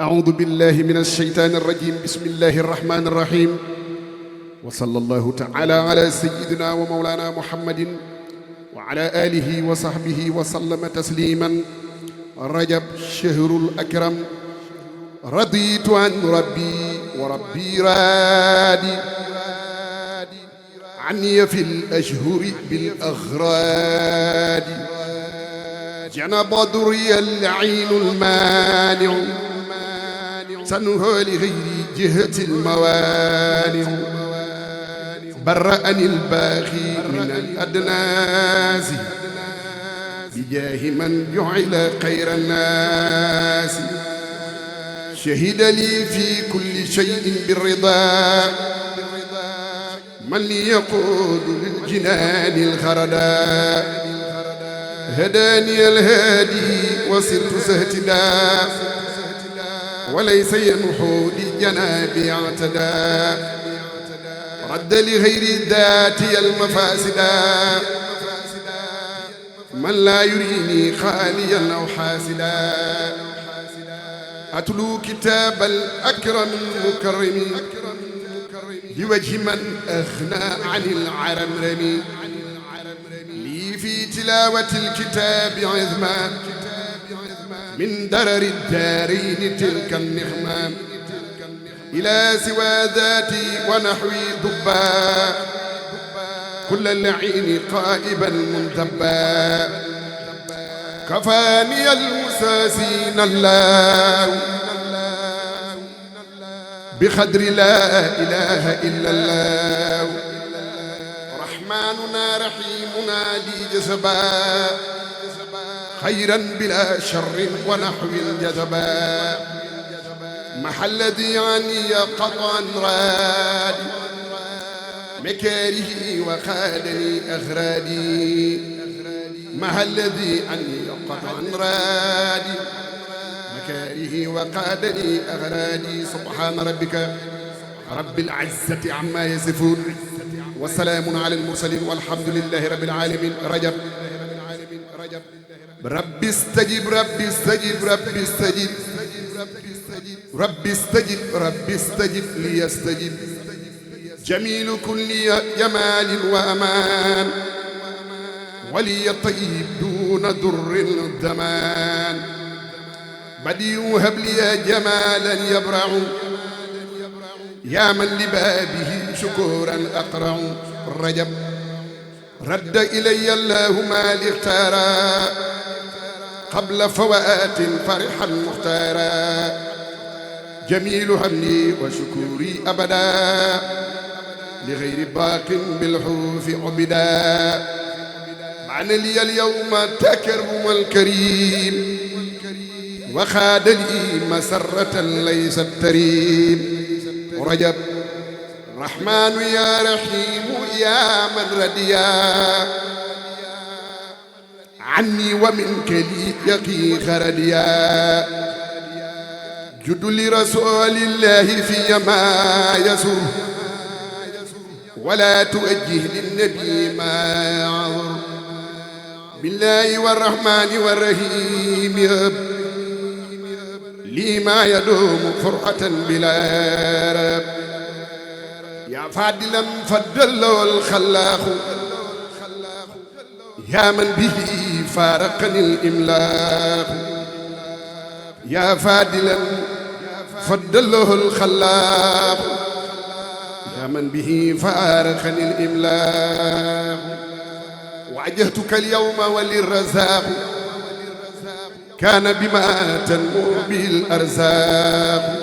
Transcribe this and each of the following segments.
أعوذ بالله من الشيطان الرجيم. بسم الله الرحمن الرحيم. وصلى الله تعالى على سيدنا ومولانا محمد وعلى آله وصحبه وسلم تسليما. رجب شهر الأكرم، رضيت عن ربي وربي رادي عني في الأشهر بالأغراد. جنب ضري العين المانع، سنه لغير جهة الموانع. برأني الباغي من الأدناس بجاه من جعل خير الناس. شهد لي في كل شيء بالرضا من لي يقود للجنان الخردا. هداني الهادي وصرت سهتدا وليس ينحو لجنابي اعتدى. رد لغير ذاتي المفاسدا من لا يريني خاليا أو حاسدا. أتلو كتاب الأكرم المكرم لوجه من أغنى عن العرمرم. لي في تلاوة الكتاب عظما من درر الدارين تلك النغمة. إلى سوى ذاتي ونحوي ضبا كل اللعين قائبا منذبا. كفاني المساسين الله بقدر لا إله إلا الله. رحمننا رحيمنا لي جسبا خيرا بلا شر ونحو جذبا. محل ذي عني قطعا رادي مكاره وخادني أغرادي. محل ذي عني قطعا رادي مكاره وقادني أغرادي. سبحان ربك رب العزة عما يصفون وسلام على المرسلين والحمد لله رب العالمين. رجب ربي استجب ربي استجب ربي استجب ربي استجب ربي استجب ليستجب. جميل كل جمال وأمان ولي طيب دون در الزمان. بديع هب لي جمالا يبرع يا من لبابه شكورا أقرع. رجب رد إلي الله ما اختارا قبل فوات فرحا مختارا. جميل همني وشكوري أبدا لغير باق بالحروف عبدا. معنى لي اليوم تكرم الكريم وخاد لي مسرة ليست تريم. رجب رحمن يا رحيم يا من رديا عني ومنك لي يقي خرديا. جد لرسول الله في ما يسر ولا توجه للنبي ما يعذر. بالله والرحمن والرحيم يهب لي ما يدوم فرحة بلا رب. يا فاضلا فضل الخلاق يا من به فارقني الإملاق. يا فاضلا فضله الخلاق يا من به فارقني الإملاق. وعجهتك اليوم وللرزاق كان بما تنمو به الأرزاق.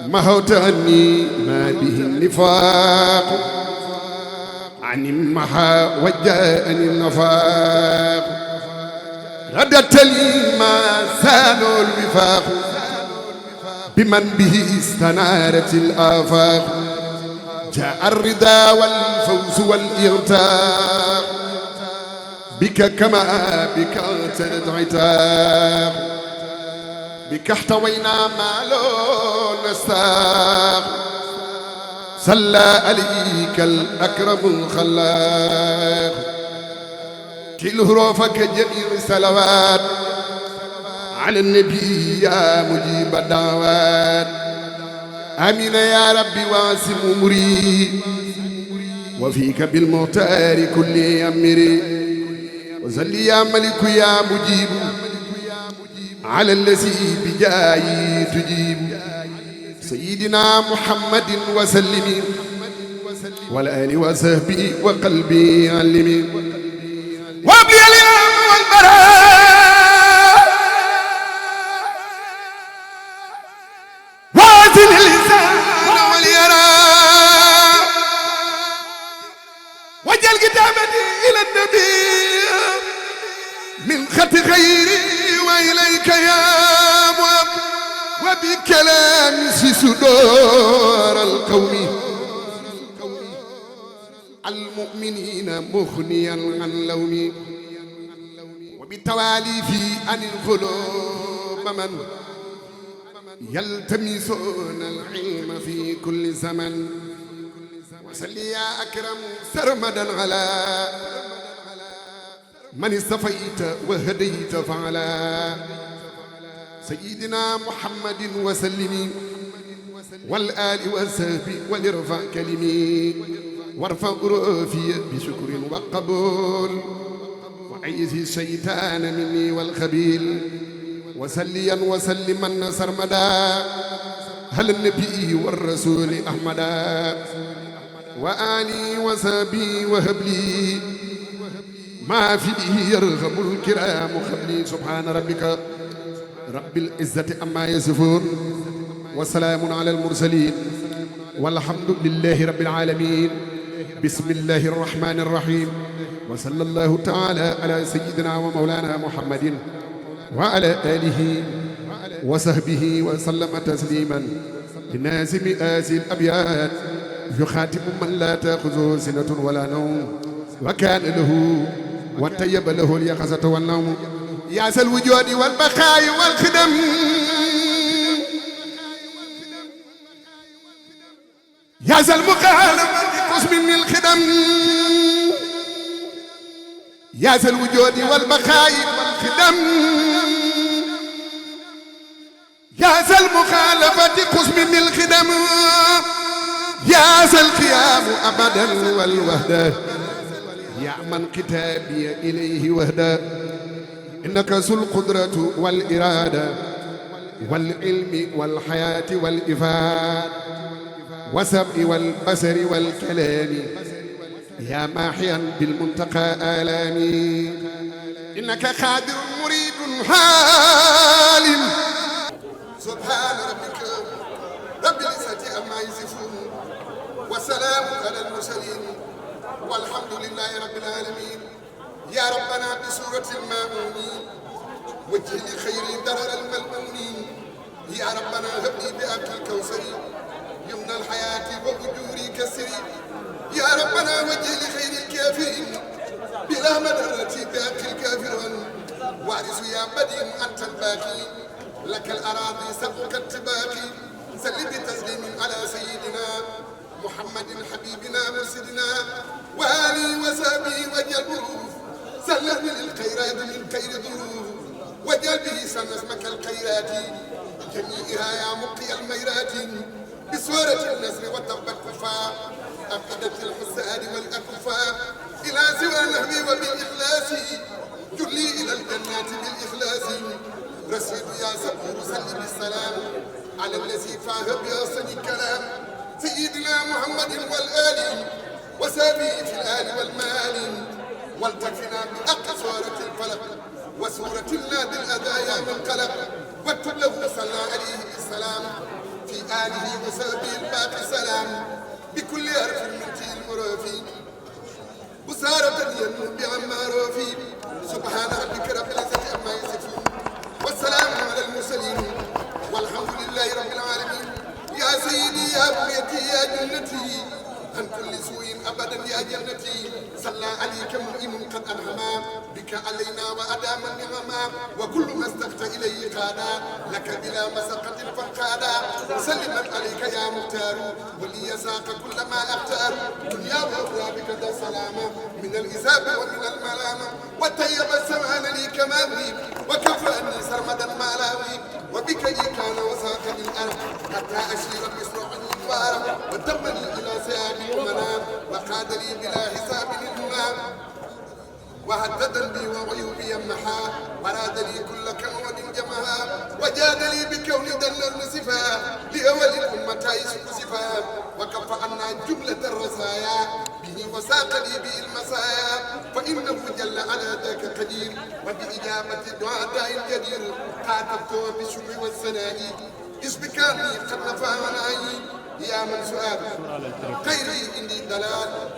محوت عني ما به النفاق عن محا وجاءني النفاق. ردت لي ما زالوا الوفاق بمن به استنارت الآفاق. جاء الرضا والفوز والإغتاق بك كما بك اعتنت عتاق. بك احتوينا ما لو نستاق. صلى عليك الأكرم الخلاق. كل حروفك جميع الصلوات على النبي يا مجيب الدعوات آمين يا ربي واسم أمري وفيك بالمختار كل أمري وصل يا ملك يا مجيب على الذي بجاي تجيب سيدنا محمد وسلم والآل وصحبه وقلبي علمي وابلي الإمام والبراء وازن اللسان واليراء وجل كتابتي إلى النبي من خط خيري وإليك يا مواب وبكلام في صدور القوم المؤمنين مغنيا عن لومي وبالتوالي في عن القلوب من يلتمسون العلم في كل زمن وصل يا أكرم سرمدا على من استفيت وهديت فعلا سيدنا محمد وسلم والآل والصحب والارفع كلمي وارفع رؤوفي بشكر وقبول وعيذ الشيطان مني والخبيل وسليا وسلما سرمدا هل النبي والرسول أحمدا وآلي وصحبي وهبلي ما فيه يرغب الكرام خبلي سبحان ربك رب العزة عما يصفون وسلام على المرسلين والحمد لله رب العالمين بسم الله الرحمن الرحيم وصلى الله تعالى على سيدنا ومولانا محمد وعلى آله وصحبه وسلم تسليما لنازم آسي الأبيات يخاتم من لا تأخذه سنة ولا نوم وكان له وطيب له اليقظة والنوم يا ذا الوجود والبقاء والخدم يا ذا المخالفة قسم من الخدم يا ذا الوجود والبقاء والخدم يا ذا المخالفة قسم من الخدم يا ذا القيام أبدا والوحدة يا من كتابي إليه وهدى إنك ذو القدرة والإرادة والعلم والحياة والإفادة والسمع والبصر والكلام يا ماحيا بالمنتقى آلامي إنك قادر مريد حالم سبحان ربك رب العزة عما يصفون وسلام على المرسلين والحمد لله رب العالمين يا ربنا بسورة المامونين وجه لخير درر الملمونين يا ربنا هب لي بأكل الكوثر يمنى الحياة وأجوري كسري يا ربنا وجه لخير الكافرين بلا مدرة بأكل الكافرين وارث يا بديع أنت الباقي لك الأراضي سبقك التباقي سل بتسليم على سيدنا محمد حبيبنا مرسلنا وآله وصحبه وجل بروف سلم للخيرات من خير ظروف وجل به سن اسمك الخيرات جميعها يا مقي الميرات بسورة النصر والتوبة الكفار أفئدة الحساد والأكفاء إلى سوى نهبي وبالإخلاص جلي إلى الجنات بالإخلاص رسيد يا صبور سلم السلام على الذي فاه بأحسن الكلام سيدنا محمد والآل وسابي في الآل والمال والتكفنا بأقى سورة الفلق وسورة النادي الأدايا من قلق واكتب له صلى عليه السلام في آله وسابي الباقي سلام بكل حرف من تي المرافي بسارة ينمو بعمار في سبحان ربك رب العزة عما يصفون والسلام على المرسلين والحمد لله رب العالمين يا سيدي يا بنيتي يا جنتي عن كل سوء أبدا يا جنتي صلى عليك مؤمن قد أنعما بك علينا وأدام النعما وكل ما استقت إليه قادا لك بلا مسقة فقادا سلما عليك يا مختار ولي ساق كل ما أختار دنيا وأخرى بك ذا سلامة من الإزاب ومن الملامة وطيب السمان لي كمامي وكفأني سرمدا مالاوي وبك لي كان وساق للأرض حتى أشير بسرعة الفارق وتمني إلى سيابي المنام وقاد لي بلا حساب للمنام وهددا بي وعيوبي يمحا وراد لي كل كنود جمها وجاد لي بكون دل الصفا لأول الأمة يسفا وكف عنا جملة الرسايا به وساق لي به المسايا فإنه جل على ذاك قدير وبإجابة الدعاء الجدير خاطبته بالشكر والثناء اسبكاني قد نفى مناي يا من سؤال خيري عندي دلال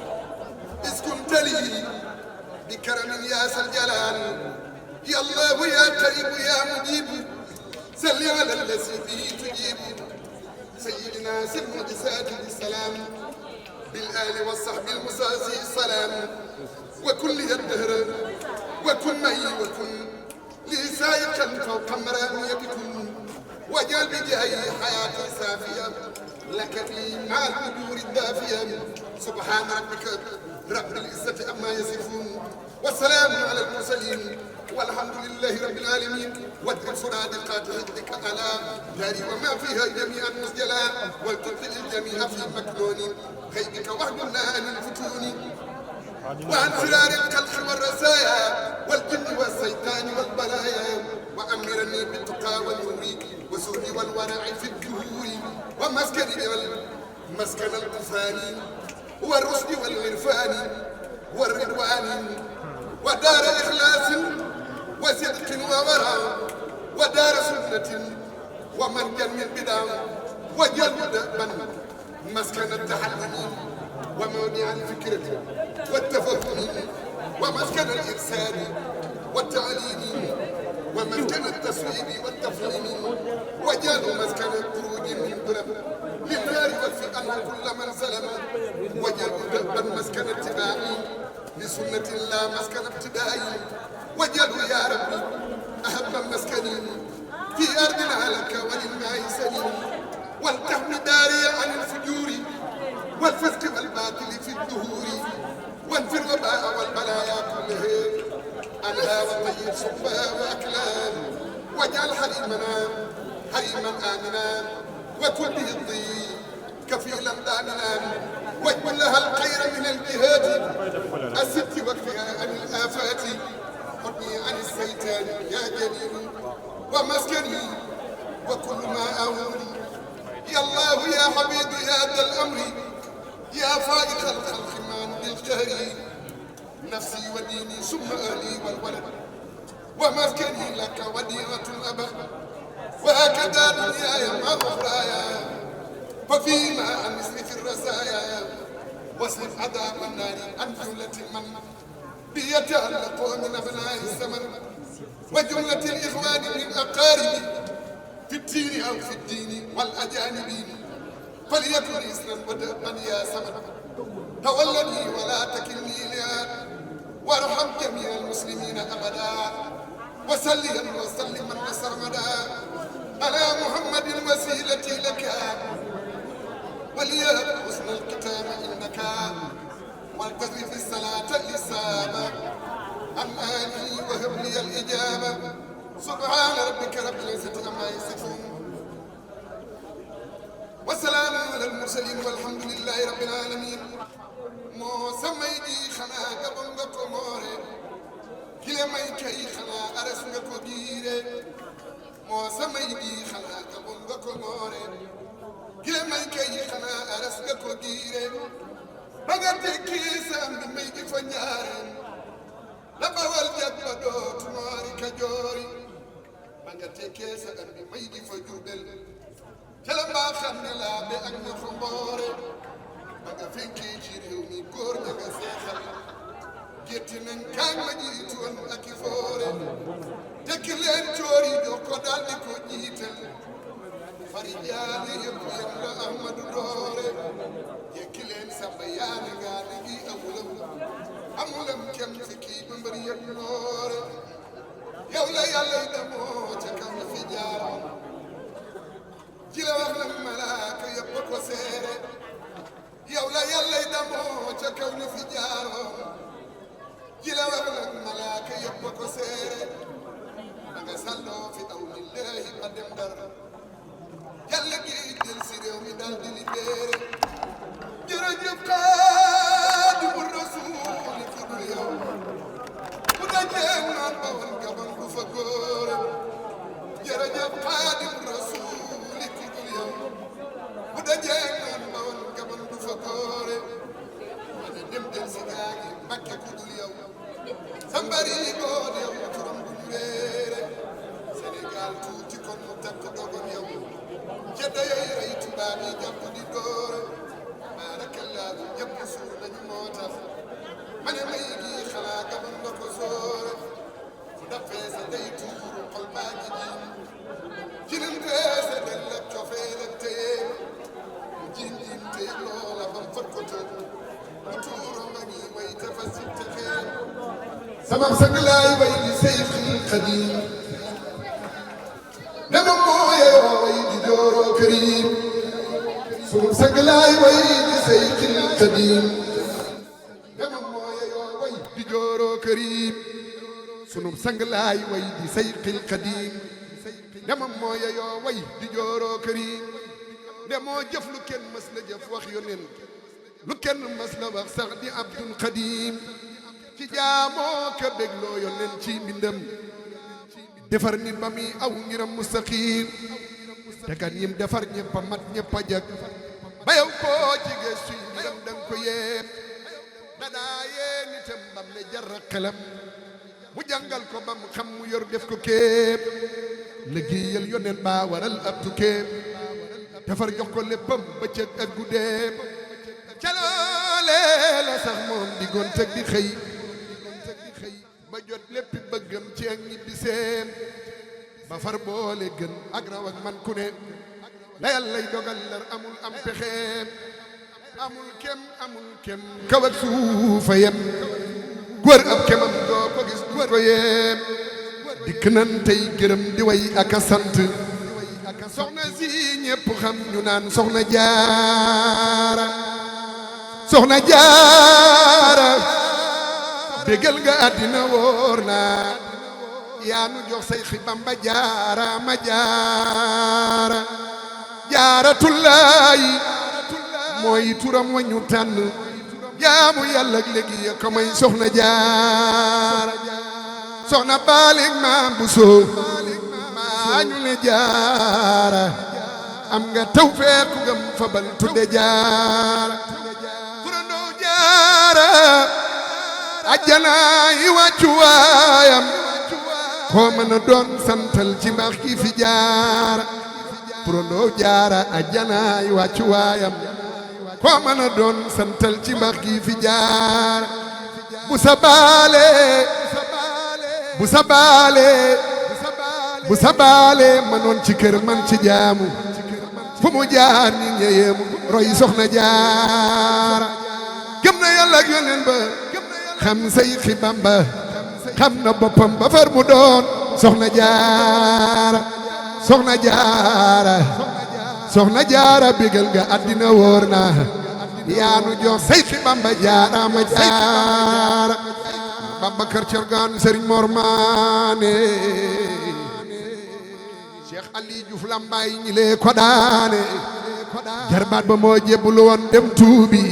إذ كنت لي بكرم يا ذا الجلال يا الله يا قريب يا مجيب صل على الذي به تجيب سيدنا سلم بساته السلام بالآل والصحب المساسي السلام وكل الدهر وكن معي وكن لي سائقا فوق مرامي بكن وجعل بجاهي حياتي سافية لك بي مع الأجور الدافية سبحان ربك رب العزة عما يصفون والسلام على المرسلين والحمد لله رب العالمين واضرب سرادقات هدك على داري وما فيها جميعا مسجلا ولتبدل الجميع في مكنون غيبك وحدنا عن الفتون وعن فرار الخلق والرسايا والجن والسيطان والبلايا وأمرني بالتقى والنور والزهد والورع في الدهور ومسكن الكفران والرشد والعرفان والرضوان ودار إخلاص وصدق وورع ودار سنة ومنجا من بدع وجلب دأبا مسكن التحلم وموضع الفكرة والتفهم ومسكن الإرسال والتعليم ومسكن التصويب والتفهيم وجعلوا مسكن الخروج من ظلم للنار والفئن كل من سلم وجعلوا دأبا مسكن اتباع لسنة الله مسكن ابتداء وجعلوا يا ربي أهم مسكني في أرضنا لك وللماء سليم والتحم داري عن الفجور والفسق والباطل في الدهور وانفر الوباء والبلايا كله عنها وطيب صبا وأكلام واجعل حريما آمنا وكن به الضيق كفيلا دامنا واجعل لها الخير من الجهاد الست واكفها عن الآفات حطني عن السيطان يا جليل ومسكني وكل ما أولي يا الله يا حبيبي يا ذا الأمر يا فائق الخلق من بالجهر نفسي وديني ثم أهلي والولد ومسكني لك وديعة الأبد وهكذا دنياي مع أخرايا ففيما عن مثل الرزايا واصرف عذاب النار عن جملة من بيتعلق من أبناء الزمن وجملة الإخوان من أقارب في الدين أو في الدين والأجانبين فليكن إسلام ودأبا يا سمن تولني ولا تكلني لأحد وارحم جميع المسلمين أبدا وسلم وسلم من سرمدا على محمد الوسيلة لك وليهب حسن الختام إنك والتزم في الصلاة الإسامة عن آله وهب لي الإجابة سبحان ربك رب العزة عما يصفون وسلام على المرسلين والحمد لله رب العالمين moo samay di xanaa gabon nga ko moore kile may kay xanaa aras nga ko giire moo samay di xanaa gabon nga ko moore kile may kay xanaa aras nga ko giire ba nga tekki sam bi may di fa ñaareen la bawal jag ba dootu moori ka joori ba nga tekkee sa am bi may di fa jurbel ca la mbaa xam ne laa be ak na fa mboore ba nga fenkee ci réew mi góor ña nga seexal gétti nañ kañ ma jiitu woon ak i foore tekki leen coor yi jox ko daal di ko jiital fari jaale yëpp yam la Ahmadu Doore jekki leen samba yaane gaane gi amulam kenn fi kii ba mbër yëpp noore yow la yàlla demoo ca kaw la fi jaaroon ci la wax nag malaaka yëpp ko seere yow la yàlla demoo ca kaw la fi jaaroon ci la wax nag malaaka yëpp ko seere da nga sàlloo fi aw lillahi ba dem dara yàlla gi jël si réew mi daal di libéré jërëjëf Xaadimu Rasuul fi dul yow bu dajee noon ba woon gabon bu fa góore jërëjëf Xaadimu Rasuul fi dul yow bu dajee noon ba woon gabon bu fa góore ma ne dem del si gaa ngi Mbàkke ku dul yow sambari boon yow turam bu ñu réere Sénégal tuuti kon mu takk dogon yow jëdda yooyu rey tubaab yi jàpp di dóore baarakallaahu ñëpp suur nañu moo tax ma ne may gi xalaa gaban nga ko sóore fu dafee sa day tuuru xol baa ji jiin jinin reese del la cofee la téye mu jiin jiin téye loola bam fot ko tëj mu tuuro nga ñi way tafa si texee sabab sang laay way di Seyxul Xadiim dama mooye way di jooroo këriim sunu sang laay way di Seyxul Xadiim dama mooye way di jooroo këriim sunu sang laay way di Seyxul Xadiim dama mooye way di jooroo këriim demoo jëf lu kenn mës la jëf wax yoneen lu kenn mës la wax sax di Abdul Xadiim ci jaamoo ka bégloo yoneen ci mbindam defar nit ba muy aw ngiram mustaqim te kan yim defar ñëpp a mat ñëpp a jag ba yow koo ci gëstu ngiram danga ko yéem dadaa yee nitam bam ne jar xelam mu jàngal ko bam xam mu yor def ko kéem liggéeyal yoneen baa waral ab tukkeem defar jox ko léppam bëccëg ak guddeem ca loolee la sax moom di gonteeg di xëy ba jot lépp bëggam ci ak ñibbi seen ba far boole gën ak raw ak man ku ne la yàllay dogal lar amul am pexeem amul kem kaw ak suufa yem góor ab kemam doo ko gis góor ko yem dikk nan tey gërëm di way ak a sant soxna si ñépp xam ñu naan soxna jaara bégal nga àddina wóor na yaa nu jox say xi Bamba jaara ma jaaratullaay mooy turam wa ñu tànn jaamu yàlla ak léegi ya ko may soxna jaara soxna baalik maam bu soo maa ñu ne jaara am nga taw feeku gam fabal tudde jaara turandoo jaara ajjana yi wàccu waayam koo mën a doon santal ci mbaax ki fi jaara turandoo jaara ajjana yi wàccu waayam koo mën a doon santal ci mbaax ki fi jaara bu sa baale manoon ci kër man ci jaamu fu mu jaar ni ñeyeemu roy soxna jaara gëm na yàlla ak yoneen ba xam say xi Bamba xam na boppam ba far mu doon soxna jaara bégal nga àddina wóor na yaa nu jox say xi Bamba jaara ma jaara Bamba kër Cergaan Sëriñ Mor Maane Cheikh Ali Diouf Lambaay ñi lee ko daane jarbaat ba moo jébbulu woon dem tuubi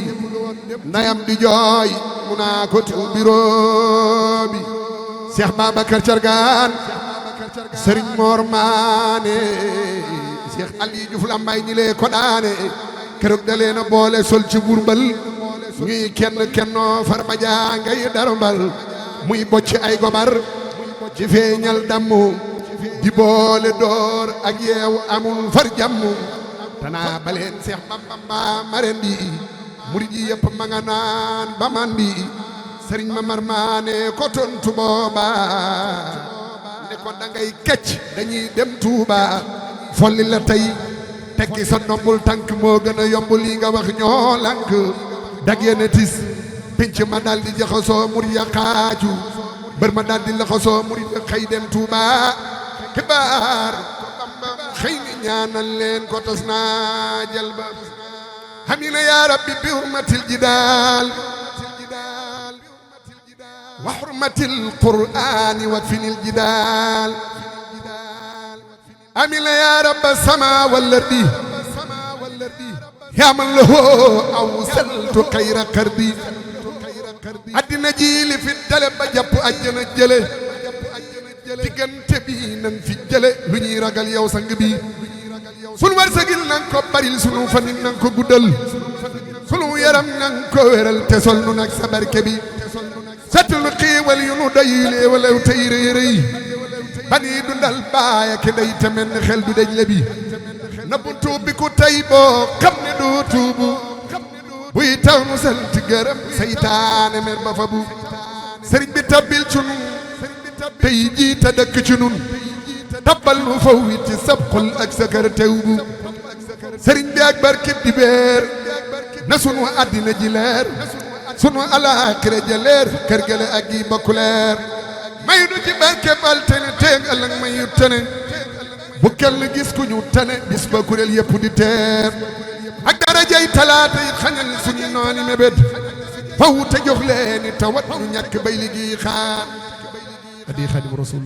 ndayam di jooy mu naa ko tuubi roobi Cheikh Babacar Cargaan Sëriñ Mor Maane Cheikh Ali Diouf Lambaay ñi lee ko daane keroog da leen a boole sol ci burbal ñuy kennoo farma jaa ngay darambal muy bocc ay gobar ci feeñal dammu di boole door ak yeewu amul far jàmmu tanaa baleen Seex Bamba marendi murid yi yëpp ma nga naan ba mandi Sëriñ Mamar Maane ko tontu booba ne ko dangay kecc dañuy dem Tuuba folli la tey tekki sa ndombul tànk moo gën a yomb lii nga wax ñoo lank daggee na tis penc ma daal di jaxasoo murid ya xaaju bër ma daal di laxasoo murid ya xëy dem Tuuba xibaar xëy ni ñaanal leen ko tas naa jël ba hamina ya rabbi bi hurmatil jidaal wa hurmatil qur'ani wa finil jidaal amina ya rabba sama wal ardi yaa man lahu awsaltu xayra qardi addina ji li fi dale ba jàpp àjjana jële diggante bi nan fi jële lu ñuy ragal yow sang bi sunu wërsëgil nan ko baril sunu fanin nan ko guddal sunu yaram nan ko wéral te sol nu nag sa barke bi setul xiiwal yu nu doylee wala tey rëy rëy bani dundal baaya ke day te mel ni xel du dej le bi na bu tuubi ku tey boo xam ne du tuubu buy taw nu sant gërëm seytaane mer ba fa bu sëriñ bi tabbil ci nun tey jiita dëkk ci nun tabbal nu faw wi ci sab xol ak sa kër tew bu sëriñ bi ak barkib di beer na sunu àddina ji leer sunu alaaxira ja leer kër gële ak gi bokku leer may nu ci barkeb altene teeg ëllëg may yu tene bu kenn gis ku ñu tane bis ba kuréel yëpp di teer ak darajay talaata it xañal suñu nooni mébét faw te jox leeni tawat ñu ñàkk bay liggéey xaar adi Xaadimu Rasuul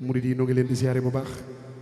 murid yi noo ngi leen di siyaare bu baax